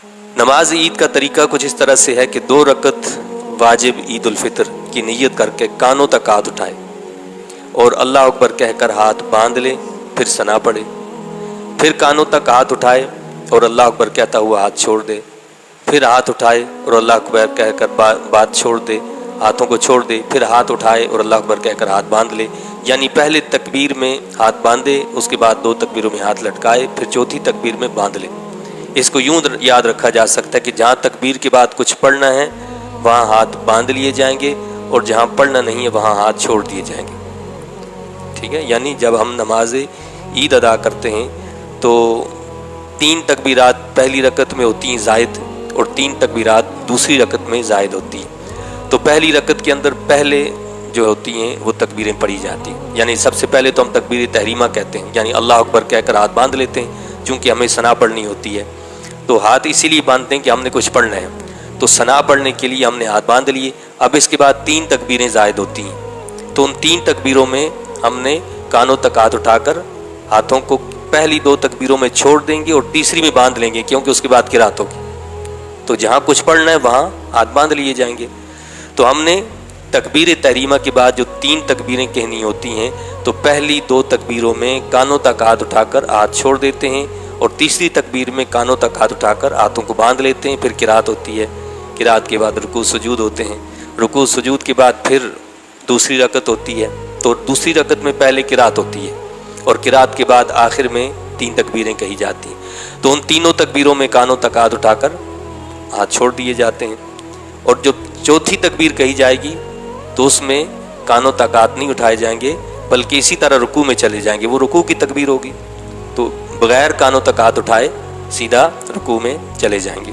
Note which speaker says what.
Speaker 1: नमाज ईद का तरीका कुछ इस तरह से है कि 2 रकत वाजिब ईद उल फितर की नीयत करके कानों तक हाथ उठाए और अल्लाह अकबर कहकर हाथ बांध ले, फिर सना पड़े, फिर कानों तक हाथ उठाए और अल्लाह अकबर कहता हुआ हाथ छोड़ दे, फिर हाथ उठाए और अल्लाह अकबर कहकर बात छोड़ दे, हाथों को छोड़ दे, फिर हाथ उठाए और अल्लाह अकबर कहकर हाथ बांध ले। यानी पहले तकबीर में हाथ बांधे, उसके बाद 2 तकबीरों में हाथ लटकाए, फिर चौथी तकबीर में बांध ले। इसको यूं याद रखा जा सकता है कि जहाँ तकबीर के बाद कुछ पढ़ना है वहाँ हाथ बांध लिए जाएंगे और जहाँ पढ़ना नहीं है वहाँ हाथ छोड़ दिए जाएंगे। ठीक है, यानी जब हम नमाज ईद अदा करते हैं तो 3 तकबीरात पहली रकत में होती हैं ज़ायद और 3 तकबीरात दूसरी रकत में ज़ायद होती हैं। तो पहली रकत के अंदर पहले जो होती हैं वो तकबीरें पढ़ी जाती हैं। यानी सबसे पहले तो हम तकबीर तहरीमा कहते हैं, यानी अल्लाह अकबर कहकर हाथ बांध लेते हैं, चूँकि हमें सना पढ़नी होती है तो हाथ इसीलिए बांधते हैं कि हमने कुछ पढ़ना है, तो सना पढ़ने के लिए हमने हाथ बांध लिए। अब इसके बाद 3 तकबीरें ज़ायद होती हैं, तो उन 3 तकबीरों में हमने कानों तक हाथ उठाकर हाथों को पहली 2 तकबीरों में छोड़ देंगे और तीसरी में बांध लेंगे, क्योंकि उसके बाद किरात होगी। तो जहाँ कुछ पढ़ना है वहाँ हाथ बांध लिए जाएंगे। तो हमने तकबीर तहरीमा के बाद जो 3 तकबीरें कहनी होती हैं तो पहली 2 तकबीरों में कानों तक हाथ उठाकर हाथ छोड़ देते हैं और तीसरी तकबीर में कानों तक हाथ उठाकर हाथों को बांध लेते हैं। फिर किरात होती है, किरात के बाद रुकू सुजूद होते हैं, रुकू सुजूद के बाद फिर दूसरी रकत होती है, तो दूसरी रकत में पहले किरात होती है और किरात के बाद आखिर में 3 तकबीरें कही जाती हैं। तो उन तीनों तकबीरों में कानों तक हाथ उठाकर हाथ छोड़ दिए जाते हैं और जो चौथी तकबीर कही जाएगी तो उसमें कानों तक हाथ नहीं उठाए जाएंगे बल्कि इसी तरह रुकू में चले जाएंगे, वो रुकू की तकबीर होगी, तो बगैर कानों तक हाथ उठाए सीधा रुकू में चले जाएंगे।